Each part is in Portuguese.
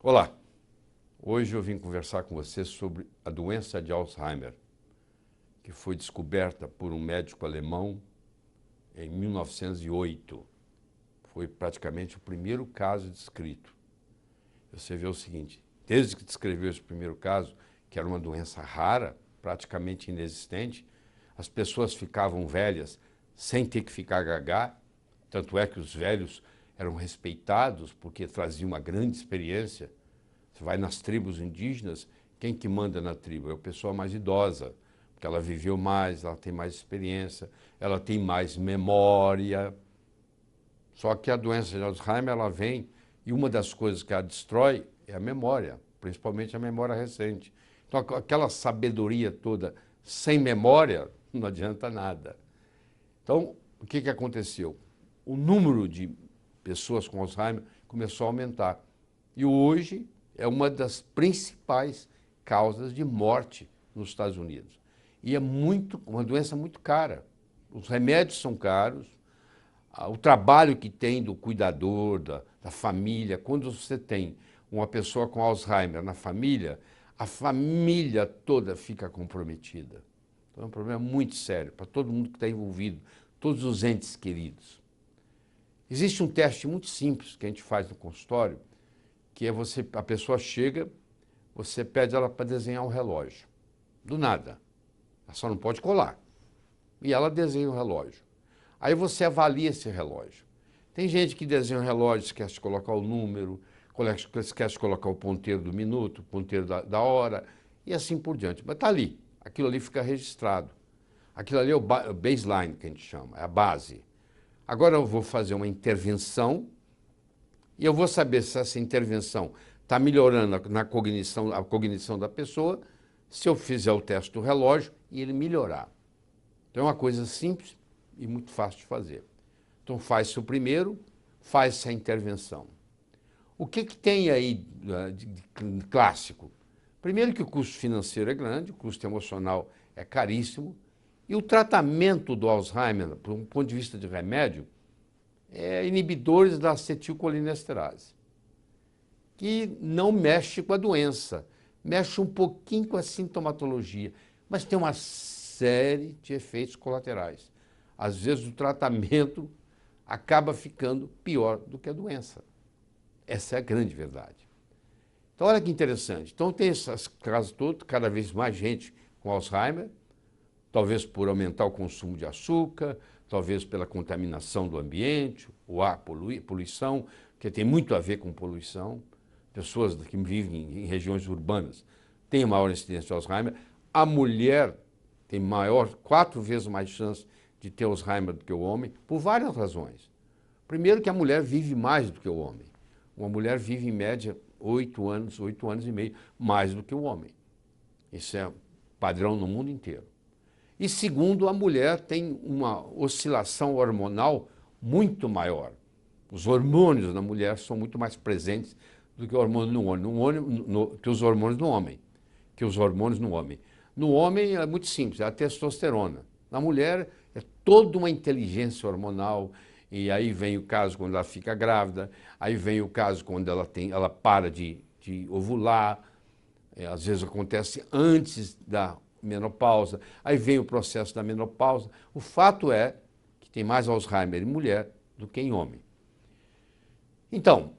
Olá, hoje eu vim conversar com você sobre a doença de Alzheimer, que foi descoberta por um médico alemão em 1908. Foi praticamente o primeiro caso descrito. Você vê o seguinte, desde que descreveu esse primeiro caso, que era uma doença rara, praticamente inexistente, as pessoas ficavam velhas sem ter que ficar gagá, tanto é que os velhos eram respeitados porque traziam uma grande experiência. Você vai nas tribos indígenas, quem que manda na tribo? É a pessoa mais idosa, porque ela viveu mais, ela tem mais experiência, ela tem mais memória. Só que a doença de Alzheimer, ela vem e uma das coisas que a destrói é a memória, principalmente a memória recente. Então, aquela sabedoria toda sem memória não adianta nada. Então, o que aconteceu? O número de pessoas com Alzheimer começou a aumentar. E hoje é uma das principais causas de morte nos Estados Unidos. E é uma doença muito cara. Os remédios são caros, o trabalho que tem do cuidador, da família. Quando você tem uma pessoa com Alzheimer na família, a família toda fica comprometida. Então é um problema muito sério para todo mundo que está envolvido, todos os entes queridos. Existe um teste muito simples que a gente faz no consultório, que é a pessoa chega, você pede ela para desenhar um relógio. Do nada. Ela só não pode colar. E ela desenha o relógio. Aí você avalia esse relógio. Tem gente que desenha um relógio, esquece de colocar o número, esquece de colocar o ponteiro do minuto, o ponteiro da hora, e assim por diante. Mas está ali. Aquilo ali fica registrado. Aquilo ali é o baseline, que a gente chama, é a base. Agora eu vou fazer uma intervenção e eu vou saber se essa intervenção está melhorando a cognição da pessoa se eu fizer o teste do relógio e ele melhorar. Então é uma coisa simples e muito fácil de fazer. Então faz-se o primeiro, faz-se a intervenção. O que tem aí de clássico? Primeiro que o custo financeiro é grande, o custo emocional é caríssimo, e o tratamento do Alzheimer, por um ponto de vista de remédio, é inibidores da acetilcolinesterase, que não mexe com a doença, mexe um pouquinho com a sintomatologia, mas tem uma série de efeitos colaterais. Às vezes o tratamento acaba ficando pior do que a doença. Essa é a grande verdade. Então, olha que interessante. Então, tem esses casos todos, cada vez mais gente com Alzheimer, talvez por aumentar o consumo de açúcar, talvez pela contaminação do ambiente, o ar, poluição, que tem muito a ver com poluição. Pessoas que vivem em regiões urbanas têm maior incidência de Alzheimer. A mulher tem 4 vezes mais chance de ter Alzheimer do que o homem, por várias razões. Primeiro que a mulher vive mais do que o homem. Uma mulher vive em média 8 anos e meio, mais do que o homem. Isso é padrão no mundo inteiro. E segundo, a mulher tem uma oscilação hormonal muito maior. Os hormônios na mulher são muito mais presentes do que o hormônio no homem, que os hormônios no homem. No homem é muito simples, é a testosterona. Na mulher é toda uma inteligência hormonal, e aí vem o caso quando ela fica grávida, aí vem o caso quando ela para de ovular, às vezes acontece antes da menopausa, aí vem o processo da menopausa. O fato é que tem mais Alzheimer em mulher do que em homem. Então,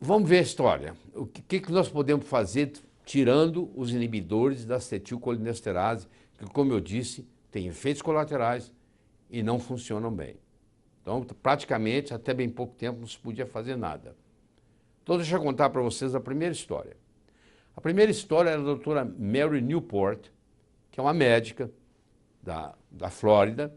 vamos ver a história. O que nós podemos fazer tirando os inibidores da acetilcolinesterase, que, como eu disse, têm efeitos colaterais e não funcionam bem. Então, praticamente, até bem pouco tempo, não se podia fazer nada. Então, deixa eu contar para vocês a primeira história. A primeira história é da doutora Mary Newport, que é uma médica da Flórida,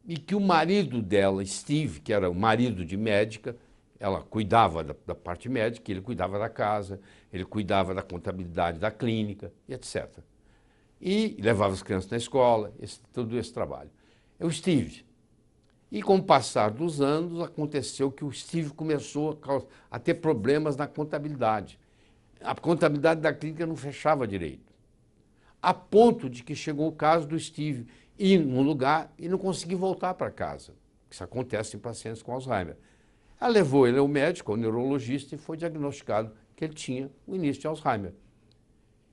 e que o marido dela, Steve, que era o marido de médica, ela cuidava da parte médica, ele cuidava da casa, ele cuidava da contabilidade da clínica, e etc. E levava as crianças na escola, todo esse trabalho. É o Steve. E com o passar dos anos, aconteceu que o Steve começou a ter problemas na contabilidade. A contabilidade da clínica não fechava direito. A ponto de que chegou o caso do Steve ir num lugar e não conseguir voltar para casa. Isso acontece em pacientes com Alzheimer. Ela levou ele ao médico, ao neurologista, e foi diagnosticado que que ele tinha o início de Alzheimer.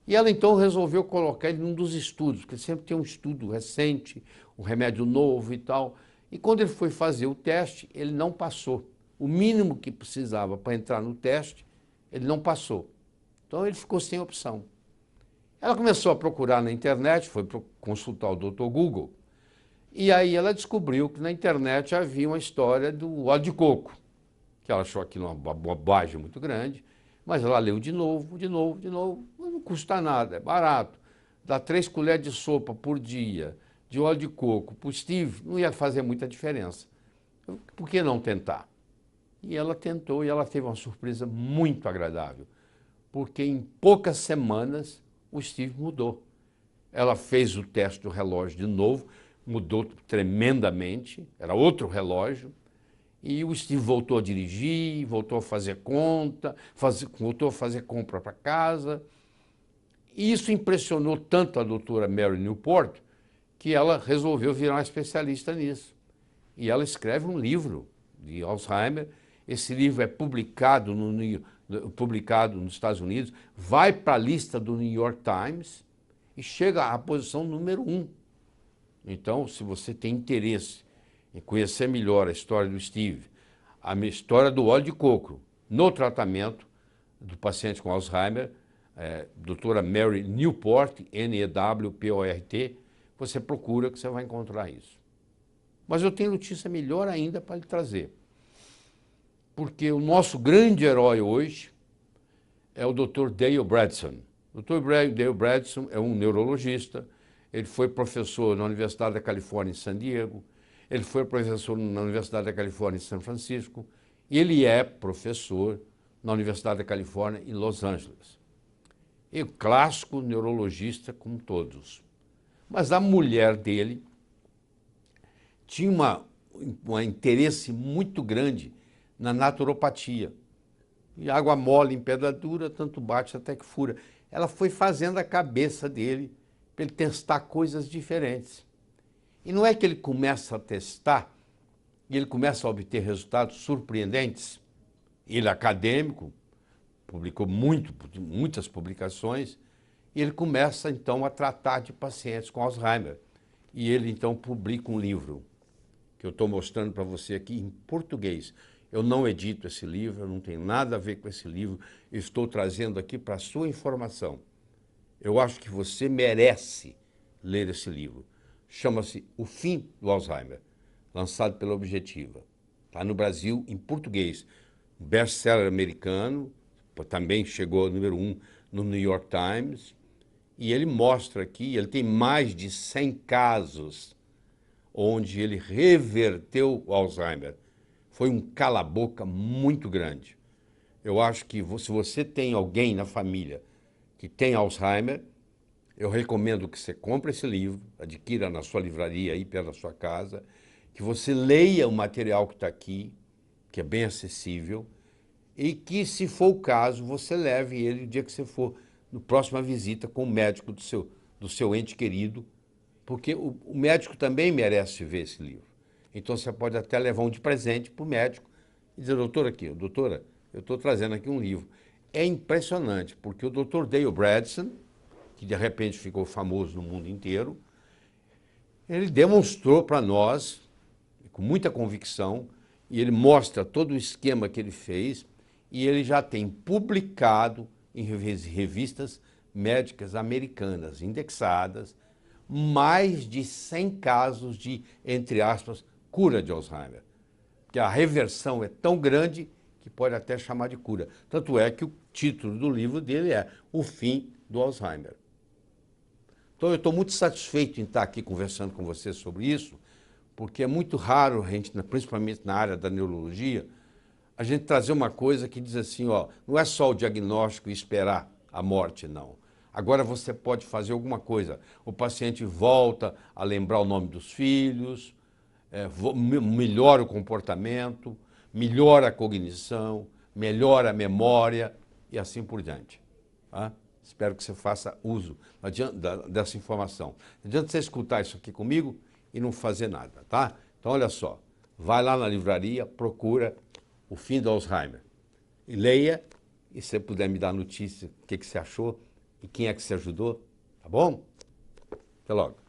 E ela então resolveu colocar ele num dos estudos, porque sempre tem um estudo recente, um remédio novo e tal. E quando ele foi fazer o teste, ele não passou. O mínimo que precisava para entrar no teste, ele não passou. Então ele ficou sem opção. Ela começou a procurar na internet, foi consultar o Dr. Google, e aí ela descobriu que na internet havia uma história do óleo de coco, que ela achou aquilo uma bobagem muito grande, mas ela leu de novo, não custa nada, é barato. Dá 3 colheres de sopa por dia de óleo de coco para o Steve, não ia fazer muita diferença. Por que não tentar? E ela tentou e ela teve uma surpresa muito agradável, porque em poucas semanas o Steve mudou. Ela fez o teste do relógio de novo, mudou tremendamente, era outro relógio, e o Steve voltou a dirigir, voltou a fazer conta, voltou a fazer compra para casa. E isso impressionou tanto a doutora Mary Newport que ela resolveu virar uma especialista nisso. E ela escreve um livro de Alzheimer. Esse livro é publicado nos Estados Unidos, vai para a lista do New York Times e chega à posição número 1. Então, se você tem interesse em conhecer melhor a história do Steve, a história do óleo de coco no tratamento do paciente com Alzheimer, doutora Mary Newport, Newport, você procura que você vai encontrar isso. Mas eu tenho notícia melhor ainda para lhe trazer. Porque o nosso grande herói hoje é o Dr. Dale Bredesen. O Dr. Dale Bredesen é um neurologista, ele foi professor na Universidade da Califórnia em San Diego, ele foi professor na Universidade da Califórnia em São Francisco e ele é professor na Universidade da Califórnia em Los Angeles. E clássico neurologista como todos. Mas a mulher dele tinha um interesse muito grande na naturopatia. E água mole em pedra dura, tanto bate até que fura. Ela foi fazendo a cabeça dele para ele testar coisas diferentes. E não é que ele começa a testar e ele começa a obter resultados surpreendentes. Ele é acadêmico, publicou muitas publicações, e ele começa então a tratar de pacientes com Alzheimer. E ele então publica um livro, que eu estou mostrando para você aqui em português. Eu não edito esse livro, eu não tenho nada a ver com esse livro, eu estou trazendo aqui para a sua informação. Eu acho que você merece ler esse livro. Chama-se O Fim do Alzheimer, lançado pela Objetiva. Está no Brasil em português. Um best-seller americano, também chegou ao número 1 no New York Times. E ele mostra aqui, ele tem mais de 100 casos onde ele reverteu o Alzheimer. Foi um cala-boca muito grande. Eu acho que se você tem alguém na família que tem Alzheimer, eu recomendo que você compre esse livro, adquira na sua livraria aí perto da sua casa, que você leia o material que está aqui, que é bem acessível, e que, se for o caso, você leve ele o dia que você for na próxima visita com o médico do seu ente querido, porque o médico também merece ver esse livro. Então você pode até levar um de presente para o médico e dizer, doutora, eu estou trazendo aqui um livro. É impressionante, porque o Dr. Dale Bredesen, que de repente ficou famoso no mundo inteiro, ele demonstrou para nós, com muita convicção, e ele mostra todo o esquema que ele fez, e ele já tem publicado em revistas médicas americanas indexadas mais de 100 casos de, entre aspas, cura de Alzheimer. Porque a reversão é tão grande que pode até chamar de cura. Tanto é que o título do livro dele é O Fim do Alzheimer. Então eu estou muito satisfeito em estar aqui conversando com você sobre isso, porque é muito raro a gente, principalmente na área da neurologia, a gente trazer uma coisa que diz assim, ó, não é só o diagnóstico e esperar a morte, não. Agora você pode fazer alguma coisa. O paciente volta a lembrar o nome dos filhos, melhora o comportamento, melhora a cognição, melhora a memória e assim por diante. Tá? Espero que você faça uso dessa informação. Não adianta você escutar isso aqui comigo e não fazer nada, tá? Então, olha só, vai lá na livraria, procura O Fim do Alzheimer e leia E se você puder me dar notícia, o que você achou e quem é que se ajudou, tá bom? Até logo.